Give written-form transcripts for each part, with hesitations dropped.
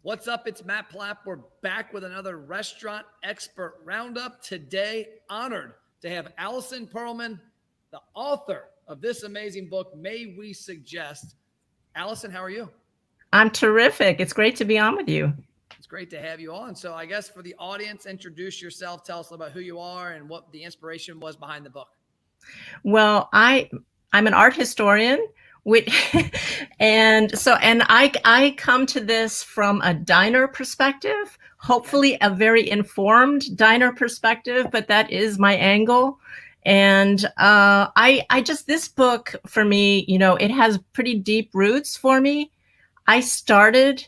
What's up? It's Matt Plapp. We're back with another restaurant expert roundup. Today, honored to have Alison Pearlman, the author of this amazing book, May We Suggest. Alison, how are you? I'm terrific. It's great to be on with you. It's great to have you on. So I guess for the audience, introduce yourself. Tell us about who you are and what the inspiration was behind the book. Well, I'm an art historian, which, and I come to this from a diner perspective, hopefully a very informed diner perspective, but that is my angle. And this book for me, it has pretty deep roots for me. I started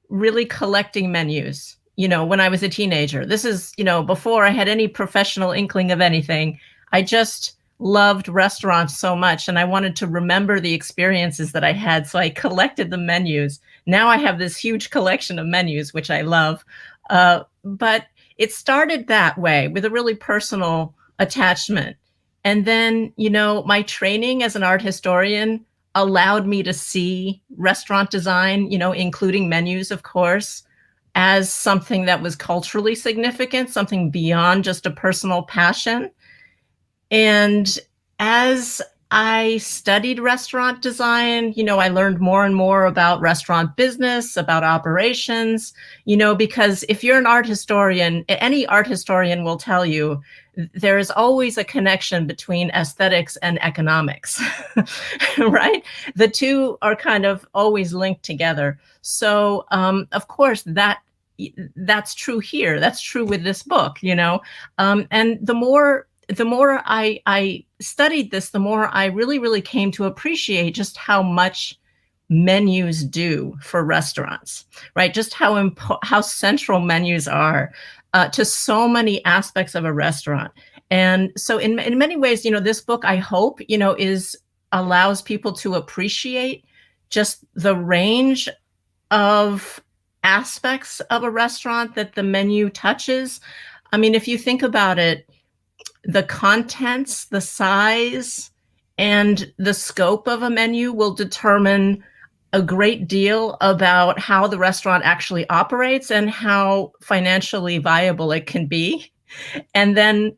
really collecting menus, when I was a teenager. This is, before I had any professional inkling of anything. I just loved restaurants so much, and I wanted to remember the experiences that I had. So I collected the menus. Now I have this huge collection of menus, which I love. But it started that way with a really personal attachment. And then, my training as an art historian allowed me to see restaurant design, including menus, of course, as something that was culturally significant, something beyond just a personal passion. And as I studied restaurant design, I learned more and more about restaurant business, about operations, because if you're an art historian, any art historian will tell you there is always a connection between aesthetics and economics, right? The two are kind of always linked together. So, of course, that's true here. That's true with this book, and the more I studied this, the more I really came to appreciate just how much menus do for restaurants, right? Just how central menus are to so many aspects of a restaurant. And so in many ways, this book, I hope, allows people to appreciate just the range of aspects of a restaurant that the menu touches. I mean, if you think about it, the contents, the size, and the scope of a menu will determine a great deal about how the restaurant actually operates and how financially viable it can be. And then,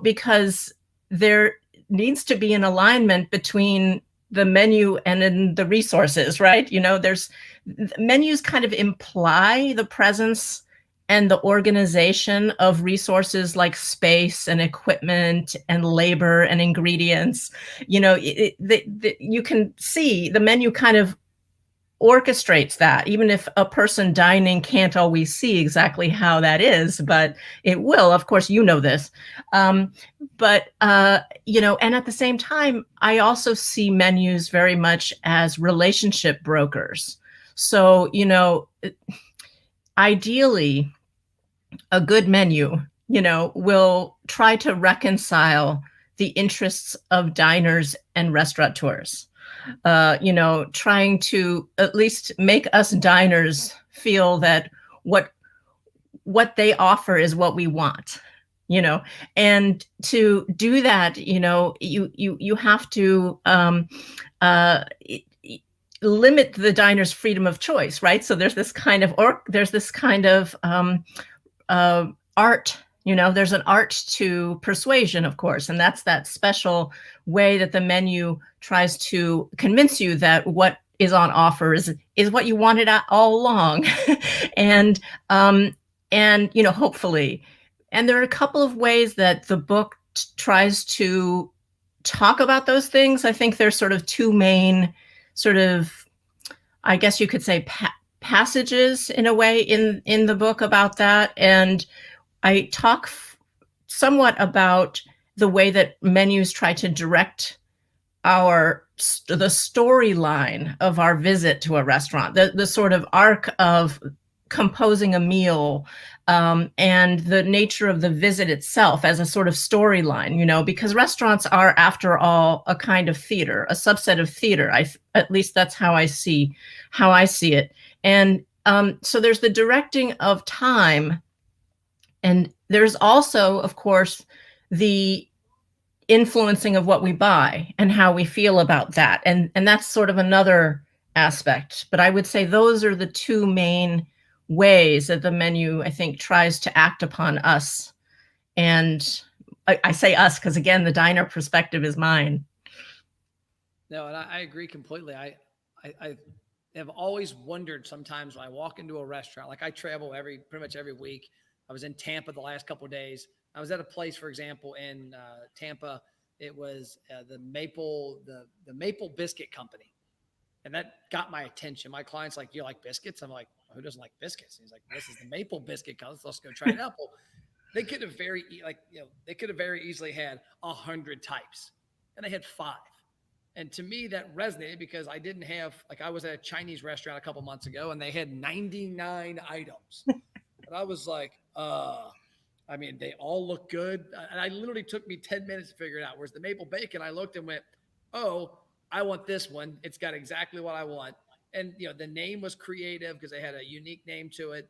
because there needs to be an alignment between the menu and in the resources, right? Menus kind of imply the presence and the organization of resources like space and equipment and labor and ingredients. You can see the menu kind of orchestrates that, even if a person dining can't always see exactly how that is, but it will. Of course, this. And at the same time, I also see menus very much as relationship brokers. So, ideally, a good menu, will try to reconcile the interests of diners and restaurateurs, trying to at least make us diners feel that what they offer is what we want, and to do that, you have to limit the diner's freedom of choice, right? So there's this kind of art, there's an art to persuasion, of course, and that's that special way that the menu tries to convince you that what is on offer is what you wanted all along. and hopefully, and there are a couple of ways that the book tries to talk about those things. I think there's sort of two main I guess you could say passages in a way in the book about that. And I talk somewhat about the way that menus try to direct the storyline of our visit to a restaurant, the sort of arc of composing a meal, and the nature of the visit itself as a sort of storyline, because restaurants are, after all, a kind of theater, a subset of theater. At least that's how I see it. And so there's the directing of time, and there's also, of course, the influencing of what we buy and how we feel about that. And that's sort of another aspect. But I would say those are the two main ways that the menu, I think, tries to act upon us. And I say us because, again, the diner perspective is mine. No, and I agree completely. I have always wondered sometimes when I walk into a restaurant, like I travel pretty much every week. I was in Tampa the last couple of days. I was at a place, for example, in Tampa. It was the Maple Biscuit Company, and that got my attention. My client's like, "Do you like biscuits?" I'm like, "Who doesn't like biscuits?" And he's like, "This is the Maple Biscuit Company. Let's go try it out." Well, they could have very easily had 100 types, and they had 5. And to me, that resonated because I didn't have, like, I was at a Chinese restaurant a couple months ago and they had 99 items. And I was like, I mean, they all look good. And I literally took me 10 minutes to figure it out. Whereas the maple bacon, I looked and went, oh, I want this one. It's got exactly what I want. And, the name was creative because they had a unique name to it.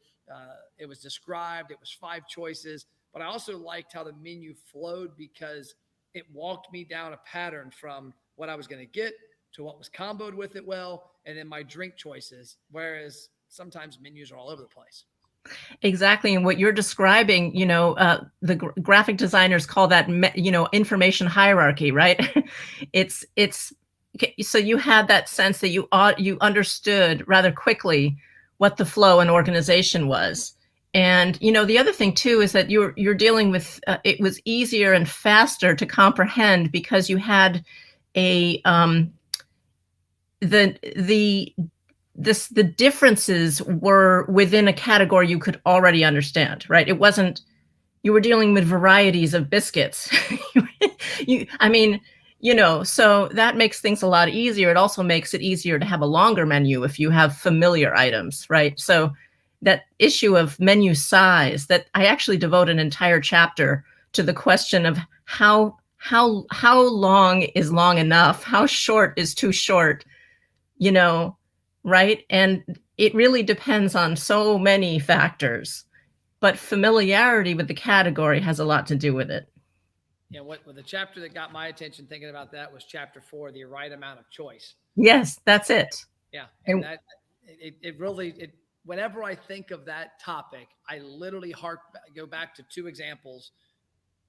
It was described, it was 5 choices. But I also liked how the menu flowed because it walked me down a pattern from what I was going to get to what was comboed with it well, and then my drink choices. Whereas sometimes menus are all over the place. Exactly. And what you're describing, the graphic designers call that, information hierarchy, right? it's so you had that sense that you understood rather quickly what the flow and organization was. And, the other thing too, is that you're dealing with, it was easier and faster to comprehend because you had a, the differences were within a category you could already understand, right? It wasn't, you were dealing with varieties of biscuits. So that makes things a lot easier. It also makes it easier to have a longer menu if you have familiar items, right? So that issue of menu size, that I actually devote an entire chapter to the question of how long is long enough? How short is too short? Right? And it really depends on so many factors, but familiarity with the category has a lot to do with it. What the chapter that got my attention thinking about that was chapter 4, the right amount of choice. Yes, that's it. Yeah. And that it really, whenever I think of that topic, I literally go back to 2 examples.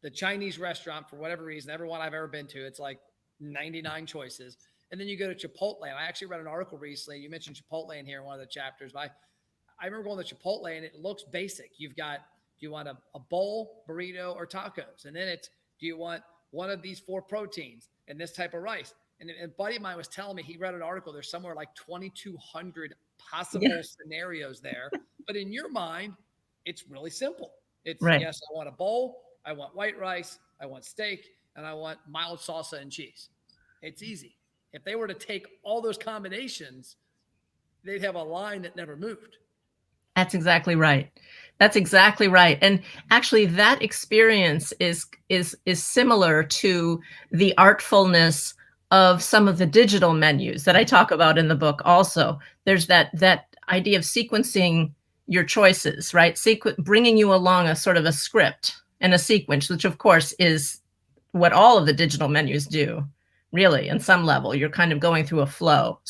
The Chinese restaurant, for whatever reason, everyone I've ever been to, it's like 99 choices. And then you go to Chipotle. And I actually read an article recently. You mentioned Chipotle in here in one of the chapters. But I remember going to Chipotle and it looks basic. You've got, do you want a bowl, burrito, or tacos? And then it's, do you want one of these 4 proteins and this type of rice? And a buddy of mine was telling me he read an article. There's somewhere like 2,200 possible scenarios there. But in your mind, it's really simple. It's right. Yes, I want a bowl. I want white rice. I want steak. And I want mild salsa and cheese. It's easy. If they were to take all those combinations, they'd have a line that never moved. That's exactly right. That's exactly right. And actually that experience is similar to the artfulness of some of the digital menus that I talk about in the book also. There's that idea of sequencing your choices, right? Bringing you along a sort of a script and a sequence, which of course is what all of the digital menus do, really, in some level. You're kind of going through a flow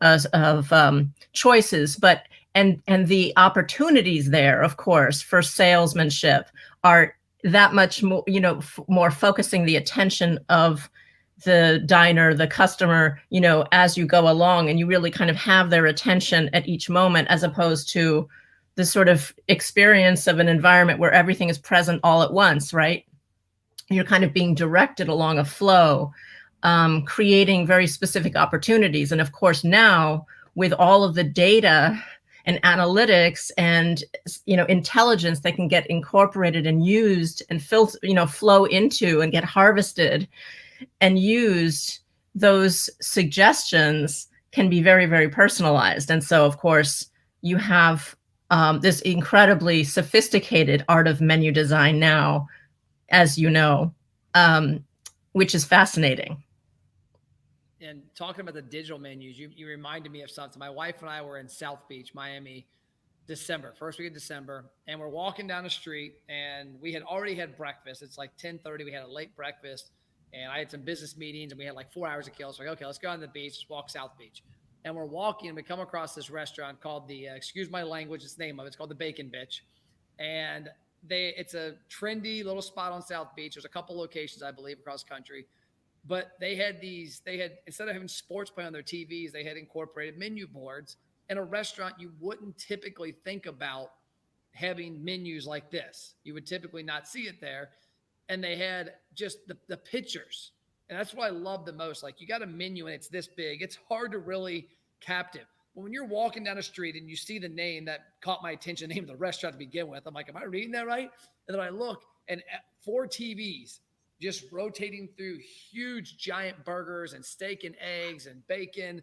of choices, but and the opportunities there, of course, for salesmanship are that much more, more focusing the attention of the diner, the customer, as you go along, and you really kind of have their attention at each moment, as opposed to the sort of experience of an environment where everything is present all at once, right? You're kind of being directed along a flow, creating very specific opportunities. And of course, now with all of the data and analytics and intelligence that can get incorporated and used and flow into and get harvested and used, those suggestions can be very, very personalized. And so, of course, you have this incredibly sophisticated art of menu design now, as you know, which is fascinating. And talking about the digital menus, you reminded me of something. My wife and I were in South Beach, Miami, first week of December, and we're walking down the street, and we had already had breakfast. It's like 10:30. We had a late breakfast, and I had some business meetings, and we had like 4 hours to kill. So like, okay, let's go on the beach, just walk South Beach. And we're walking, and we come across this restaurant called the, excuse my language, it's the name of it. It's called the Bacon Bitch. And it's a trendy little spot on South Beach. There's a couple locations, I believe, across the country. But they had, instead of having sports play on their TVs, they had incorporated menu boards. In a restaurant, you wouldn't typically think about having menus like this. You would typically not see it there. And they had just the pictures. And that's what I love the most. Like, you got a menu and it's this big. It's hard to really captive. But when you're walking down a street and you see the name that caught my attention, the name of the restaurant to begin with, I'm like, am I reading that right? And then I look, and 4 TVs just rotating through huge giant burgers and steak and eggs and bacon.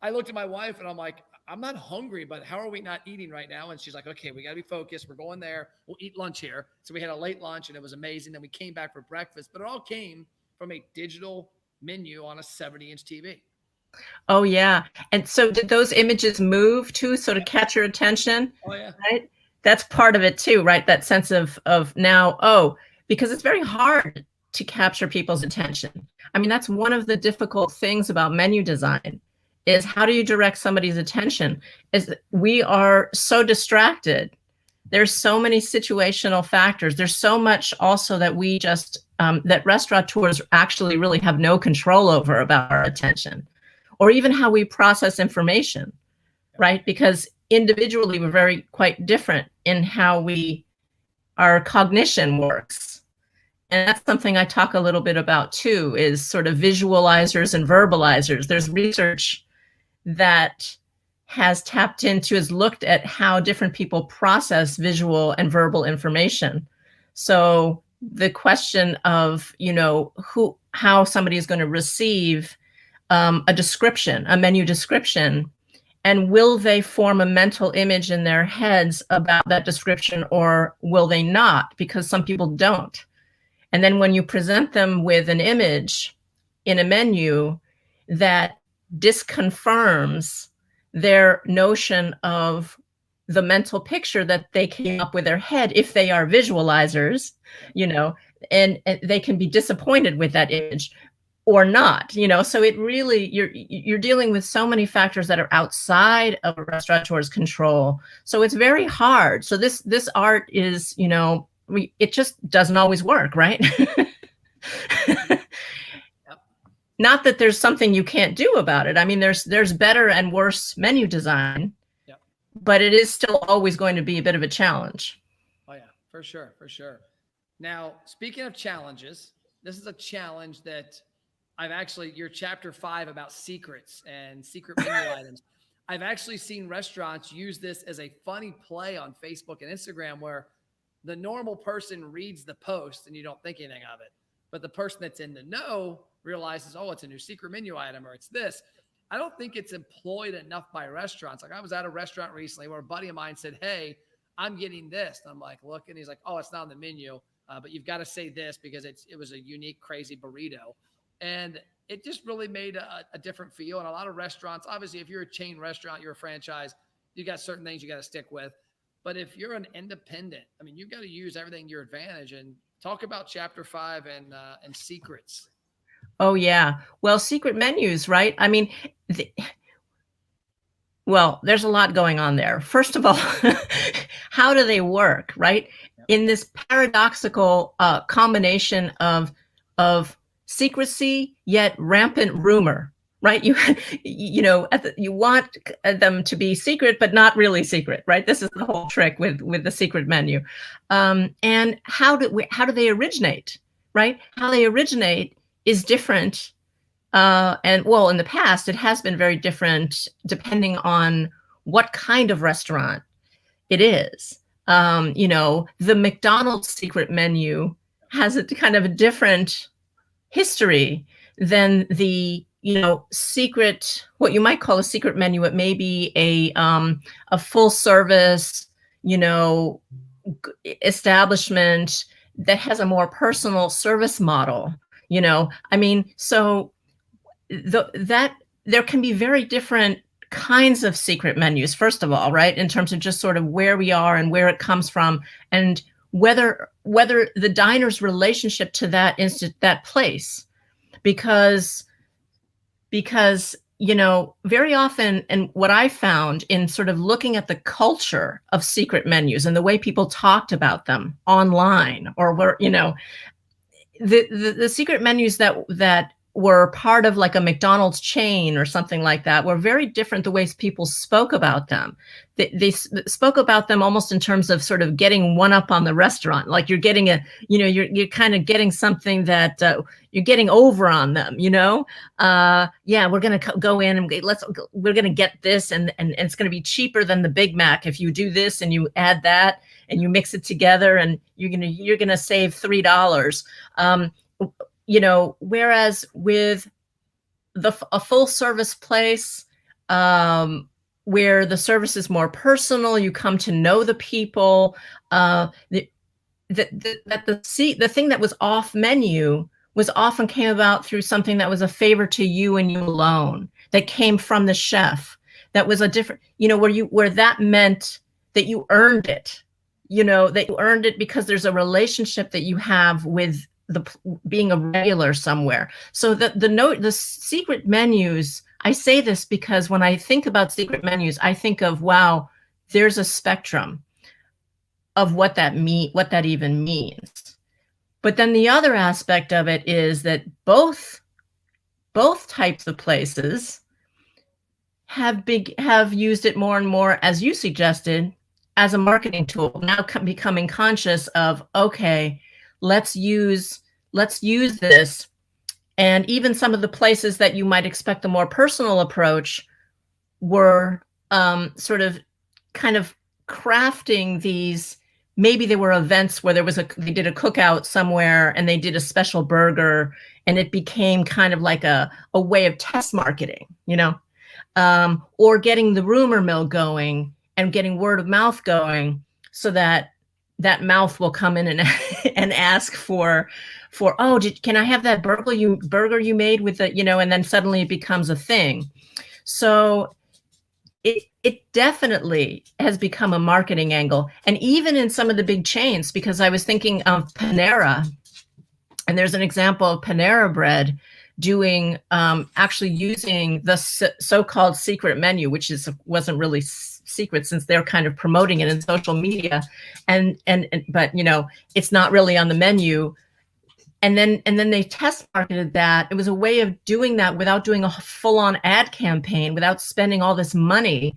I looked at my wife and I'm like, I'm not hungry, but how are we not eating right now? And she's like, okay, we got to be focused. We're going there. We'll eat lunch here. So we had a late lunch and it was amazing. Then we came back for breakfast, but it all came from a digital menu on a 70-inch TV. Oh, yeah. And so did those images move too, so to catch your attention? Oh, yeah. Right? That's part of it too, right? That sense of now, because it's very hard to capture people's attention. I mean, that's one of the difficult things about menu design, is how do you direct somebody's attention? Is we are so distracted. There's so many situational factors. There's so much also that we just, that restaurateurs actually really have no control over about our attention, or even how we process information, right? Because individually we're quite different in how our cognition works. And that's something I talk a little bit about too, is sort of visualizers and verbalizers. There's research that has looked at how different people process visual and verbal information. So the question of, how somebody is going to receive a description, a menu description, and will they form a mental image in their heads about that description, or will they not? Because some people don't. And then when you present them with an image in a menu that disconfirms their notion of the mental picture that they came up with their head, if they are visualizers, and they can be disappointed with that image or not, so it really, you're dealing with so many factors that are outside of a restaurateur's control. So it's very hard. So this art is, it just doesn't always work, right? Not that there's something you can't do about it. I mean, there's better and worse menu design, but it is still always going to be a bit of a challenge. Oh yeah, for sure. Now, speaking of challenges, this is a challenge that your chapter 5 about secrets and secret menu items. I've actually seen restaurants use this as a funny play on Facebook and Instagram, where the normal person reads the post and you don't think anything of it. But the person that's in the know realizes, oh, it's a new secret menu item, or it's this. I don't think it's employed enough by restaurants. Like, I was at a restaurant recently where a buddy of mine said, hey, I'm getting this. And I'm like, look, and he's like, oh, it's not on the menu, but you've got to say this because it was a unique, crazy burrito. And it just really made a different feel. And a lot of restaurants, obviously, if you're a chain restaurant, you're a franchise, you got certain things you got to stick with. But if you're an independent, I mean, you've got to use everything to your advantage. And talk about chapter 5 and secrets. Oh, yeah. Well, secret menus, right? I mean, there's a lot going on there. First of all, how do they work, right? Yep. In this paradoxical combination of secrecy yet rampant rumor, right? You want them to be secret, but not really secret, right? This is the whole trick with the secret menu. And how do they originate, right? How they originate is different. In the past, it has been very different depending on what kind of restaurant it is. The McDonald's secret menu has a kind of a different history than the, secret, what you might call a secret menu. It may be a full service, establishment that has a more personal service model. So that there can be very different kinds of secret menus, first of all, right? In terms of just sort of where we are and where it comes from and whether the diner's relationship to that place, because very often, and what I found in sort of looking at the culture of secret menus and the way people talked about them online, or where, the secret menus that were part of like a McDonald's chain or something like that were very different the ways people spoke about them. They spoke about them almost in terms of sort of getting one up on the restaurant, like you're getting you're kind of getting something that you're getting over on them. Yeah, we're gonna go in and we're gonna get this, and it's gonna be cheaper than the Big Mac if you do this and you add that and you mix it together, and you're gonna save $3. Whereas with a full service place, where the service is more personal, you come to know the people, the thing that was off menu was often came about through something that was a favor to you and you alone, that came from the chef, that was a different, where that meant that you earned it, that you earned it because there's a relationship that you have with being a regular somewhere. So the secret menus, I say this because when I think about secret menus, I think of, wow, there's a spectrum of what that even means. But then the other aspect of it is that both types of places have used it more and more, as you suggested, as a marketing tool. Now becoming conscious of, okay, let's use this. And even some of the places that you might expect a more personal approach were sort of kind of crafting these. Maybe there were events where they did a cookout somewhere and they did a special burger, and it became kind of like a way of test marketing, or getting the rumor mill going and getting word of mouth going, so that mouth will come in and ask for can I have that burger you made with the, and then suddenly it becomes a thing. So it definitely has become a marketing angle. And even in some of the big chains, because I was thinking of Panera, and there's an example of Panera Bread doing, actually using the so-called secret menu, which wasn't really secret since they're kind of promoting it in social media, but it's not really on the menu. And then they test marketed that. It was a way of doing that without doing a full-on ad campaign, without spending all this money.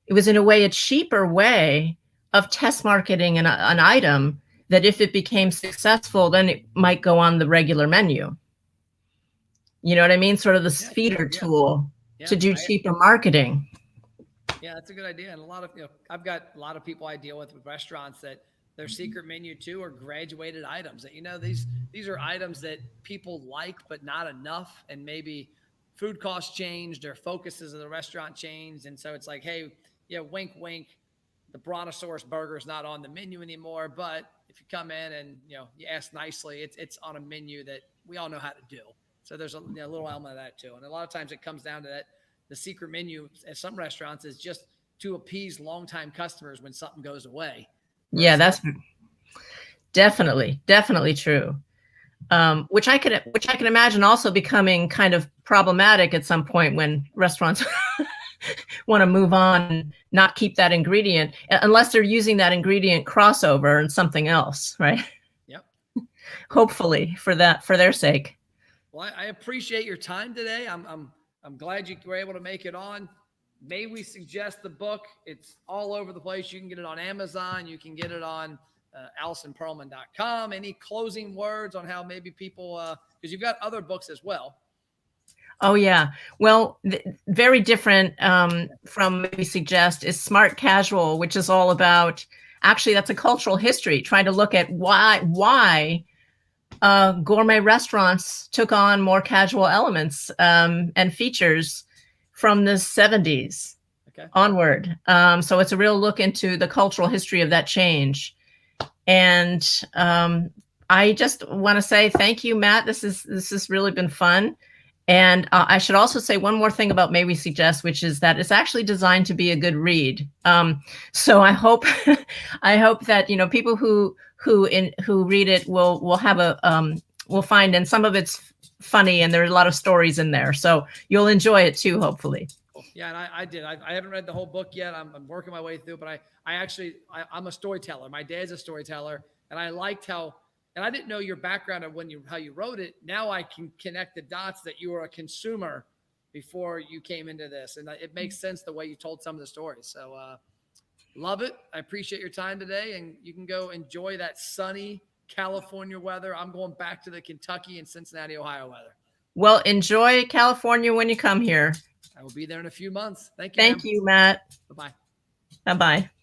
It was in a way a cheaper way of test marketing an item that if it became successful, then it might go on the regular menu. You know what I mean? Sort of the feeder tool to do cheaper marketing. Yeah, that's a good idea. And a lot of, I've got a lot of people I deal with restaurants that their secret menu too are graduated items that, these are items that people like, but not enough. And maybe food costs changed or focuses of the restaurant changed. And so it's like, hey, wink, wink, the Brontosaurus burger is not on the menu anymore. But if you come in and, you ask nicely, it's on a menu that we all know how to do. So there's a little element of that too. And a lot of times it comes down to that. The secret menu at some restaurants is just to appease longtime customers when something goes away. Yeah, that's definitely true. Which I can imagine also becoming kind of problematic at some point when restaurants want to move on and not keep that ingredient, unless they're using that ingredient crossover and something else, right? Yep. Hopefully for their sake. Well, I appreciate your time today. I'm glad you were able to make it on. May we suggest the book? It's all over the place. You can get it on Amazon. You can get it on AlisonPearlman.com. Any closing words on how maybe people, because you've got other books as well. Oh, yeah. Well, very different from May We Suggest is Smart Casual, which is all about, actually, that's a cultural history, trying to look at why gourmet restaurants took on more casual elements and features from the 70s onward. So it's a real look into the cultural history of that change. And I just want to say thank you, Matt. This has really been fun. And I should also say one more thing about May We Suggest, which is that it's actually designed to be a good read. So I hope that, people who who read it will have will find, and some of it's funny, and there's a lot of stories in there. So you'll enjoy it too, hopefully. Yeah, and I did. I haven't read the whole book yet. I'm working my way through, but I'm a storyteller. My dad's a storyteller, and I liked how, and I didn't know your background of how you wrote it. Now I can connect the dots that you were a consumer before you came into this, and it makes sense the way you told some of the stories. So love it. I appreciate your time today, and you can go enjoy that sunny California weather. I'm going back to the Kentucky and Cincinnati, Ohio weather. Well, enjoy California when you come here. I will be there in a few months. Thank you. Thank you, Matt. Bye-bye. Bye-bye.